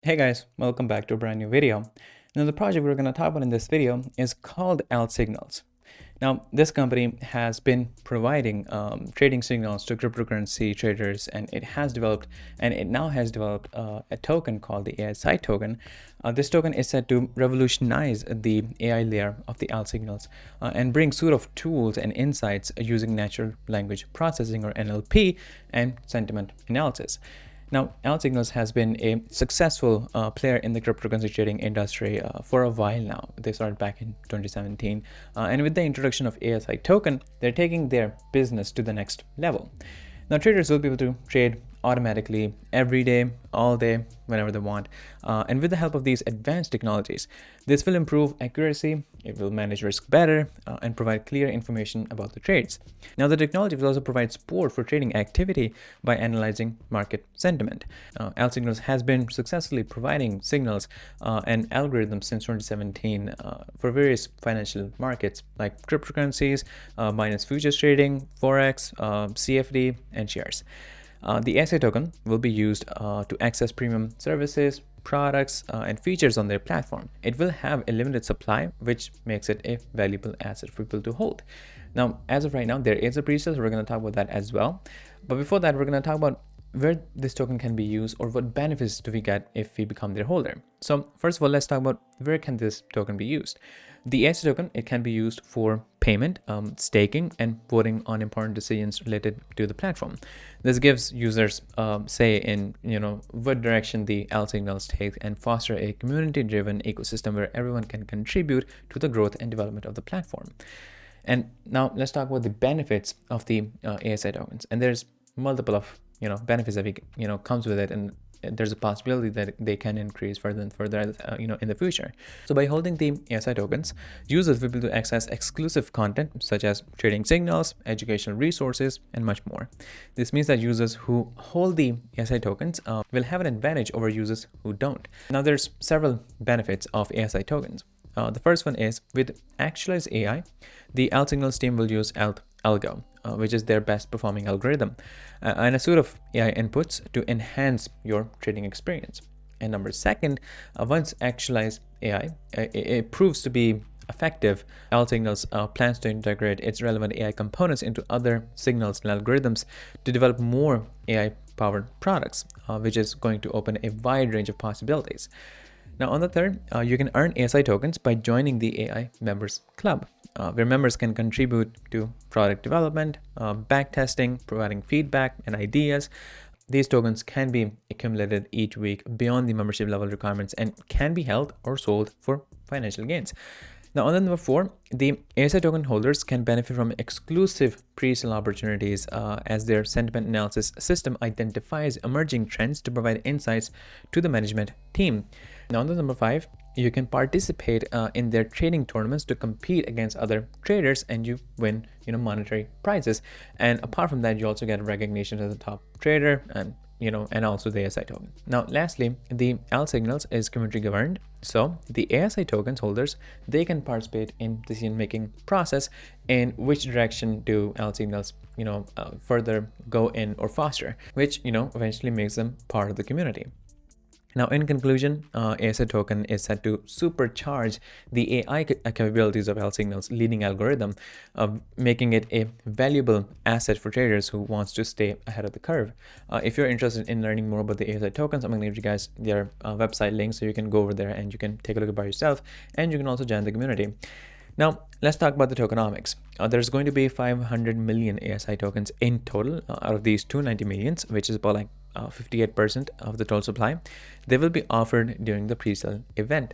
Hey guys, welcome back to a brand new video. Now the project we're going to talk about in this video is called ALTSignals. Now this company has been providing trading signals to cryptocurrency traders, and it now has developed a token called the ASI token. This token is said to revolutionize the AI layer of the ALTSignals and bring suite of tools and insights using natural language processing or NLP and sentiment analysis. Now, ALTSignals has been a successful player in the cryptocurrency trading industry for a while now. They started back in 2017. And with the introduction of ASI token, they're taking their business to the next level. Now, traders will be able to trade automatically every day, all day, whenever they want. And with the help of these advanced technologies, this will improve accuracy, it will manage risk better, and provide clear information about the trades. Now, the technology will also provide support for trading activity by analyzing market sentiment. ALTSignals has been successfully providing signals and algorithms since 2017 for various financial markets like cryptocurrencies, Binance futures trading, Forex, CFD, and shares. The ASI token will be used to access premium services, products, and features on their platform. It will have a limited supply, which makes it a valuable asset for people to hold. Now, as of right now, there is a pre-sale, so we're going to talk about that as well. But before that, we're going to talk about where this token can be used or what benefits do we get if we become their holder. So first of all, let's talk about where can this token be used. The ASI token, it can be used for payment, staking, and voting on important decisions related to the platform. This gives users say in what direction the ALTSignals take and foster a community-driven ecosystem where everyone can contribute to the growth and development of the platform. And now let's talk about the benefits of the ASI tokens. And there's multiple of benefits that comes with it, and there's a possibility that they can increase further and further in the future. So by holding the ASI tokens, users will be able to access exclusive content such as trading signals, educational resources, and much more. This means that users who hold the ASI tokens will have an advantage over users who don't. Now there's several benefits of ASI tokens. The first one is with actualized AI, the ALTSignals team will use Algo, which is their best performing algorithm, and a suite of AI inputs to enhance your trading experience. And number second, once actualized AI, it proves to be effective, ALTSignals plans to integrate its relevant AI components into other signals and algorithms to develop more AI-powered products, which is going to open a wide range of possibilities. Now, on the third, you can earn ASI tokens by joining the AI Members Club, where members can contribute to product development, backtesting, providing feedback and ideas. These tokens can be accumulated each week beyond the membership level requirements and can be held or sold for financial gains. Now, on the number four, the ASI token holders can benefit from exclusive pre-sale opportunities as their sentiment analysis system identifies emerging trends to provide insights to the management team. Now, on the number five, you can participate in their trading tournaments to compete against other traders, and you win, monetary prizes. And apart from that, you also get recognition as a top trader and also the ASI token. Now, lastly, the ALTSignals is community governed. So the ASI tokens holders, they can participate in decision-making process in which direction do ALTSignals, further go in or foster, which, eventually makes them part of the community. Now, in conclusion, ASI token is set to supercharge the AI capabilities of ALTSignals' leading algorithm, making it a valuable asset for traders who wants to stay ahead of the curve. If you're interested in learning more about the ASI tokens, I'm going to give you guys their website link so you can go over there and you can take a look at it by yourself, and you can also join the community. Now, let's talk about the tokenomics. There's going to be 500 million ASI tokens in total out of these 290 millions, which is about 58% of the total supply. They will be offered during the pre-sale event,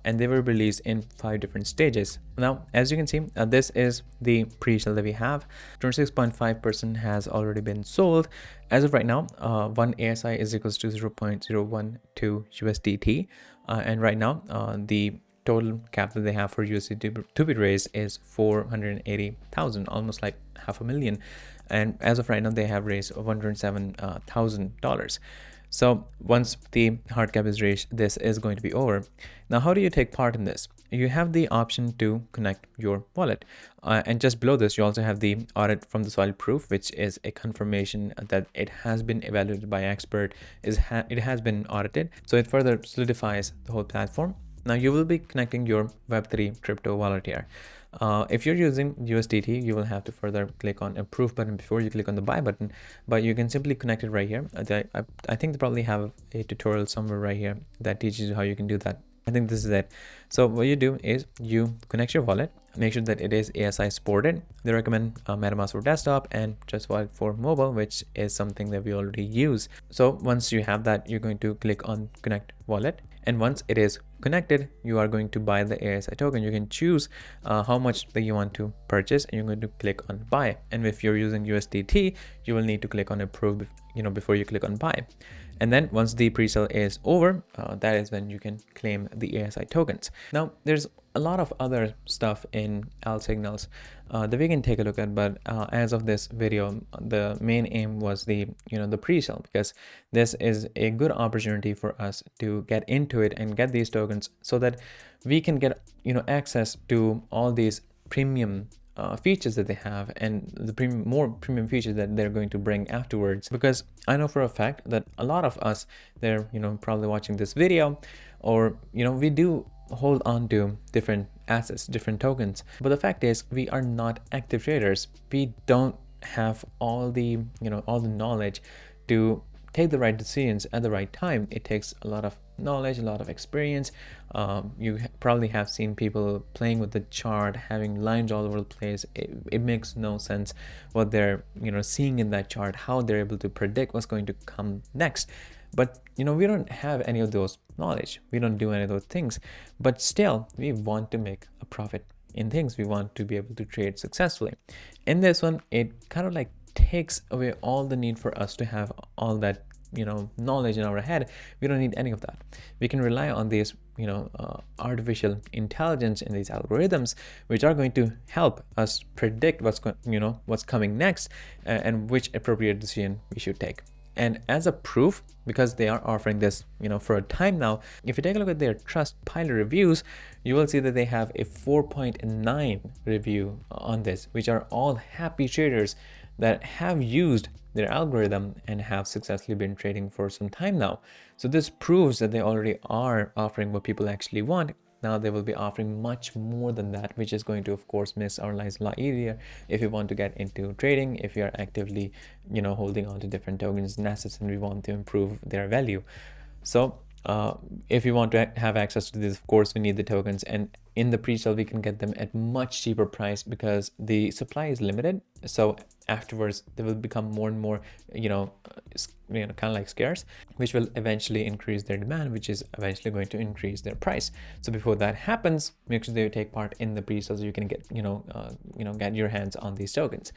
and they will be released in 5 different stages. Now, as you can see, this is the pre-sale that we have. 26.5% has already been sold. As of right now, one ASI is equals to 0.012 USDT, and right now the total capital they have for USDT to be raised is 480,000, almost like $500,000. And as of right now, they have raised $107,000. So once the hard cap is reached, this is going to be over. Now, how do you take part in this? you have the option to connect your wallet. And just below this, you also have the audit from the soil proof, which is a confirmation that it has been evaluated by expert, it has been audited. So it further solidifies the whole platform. Now you will be connecting your Web3 crypto wallet here. If you're using USDT, you will have to further click on approve button before you click on the buy button, but you can simply connect it right here. I think they probably have a tutorial somewhere right here that teaches you how you can do that. I think this is it. So what you do is you connect your wallet, make sure that it is ASI supported. They recommend MetaMask for desktop and Trust Wallet for mobile, which is something that we already use. So once you have that, you're going to click on connect wallet. And once it is connected, you are going to buy the ASI token. You can choose how much that you want to purchase, and you're going to click on buy. And if you're using USDT, you will need to click on approve, before you click on buy. And then once the pre-sale is over, that is when you can claim the ASI tokens. Now, there's a lot of other stuff in ALTCOINs that we can take a look at, but as of this video, the main aim was the pre-sale, because this is a good opportunity for us to get into it and get these tokens so that we can get access to all these premium features that they have, and the more premium features that they're going to bring afterwards. Because I know for a fact that a lot of us, they're probably watching this video, or we do hold on to different assets, different tokens, but the fact is we are not active traders. We don't have all the all the knowledge to take the right decisions at the right time. It takes a lot of knowledge, a lot of experience. You probably have seen people playing with the chart, having lines all over the place. It makes no sense what they're seeing in that chart, how they're able to predict what's going to come next. But we don't have any of those knowledge. We don't do any of those things, but still we want to make a profit in things. We want to be able to trade successfully. In this one, it kind of like takes away all the need for us to have all that knowledge in our head. We don't need any of that. We can rely on these artificial intelligence and these algorithms, which are going to help us predict what's coming next, and which appropriate decision we should take. And as a proof, because they are offering this for a time now, if you take a look at their Trustpilot reviews, you will see that they have a 4.9 review on this, which are all happy traders that have used their algorithm and have successfully been trading for some time now. So this proves that they already are offering what people actually want. Now they will be offering much more than that, which is going to, of course, make our lives a lot easier if you want to get into trading, if you are actively, holding on to different tokens and assets and we want to improve their value. So if you want to have access to this, of course, we need the tokens, and in the pre-sale we can get them at much cheaper price because the supply is limited. So afterwards they will become more and more kind of like scarce, which will eventually increase their demand, which is eventually going to increase their price. So before that happens, make sure that you take part in the pre-sale so you can get get your hands on these tokens.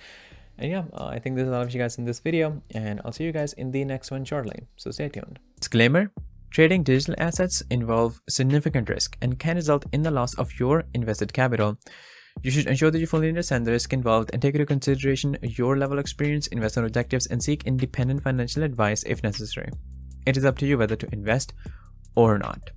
And yeah, I think this is all of you guys in this video, and I'll see you guys in the next one shortly, so stay tuned. Disclaimer: trading digital assets involve significant risk and can result in the loss of your invested capital. You should ensure that you fully understand the risk involved and take into consideration your level of experience, investment objectives, and seek independent financial advice if necessary. It is up to you whether to invest or not.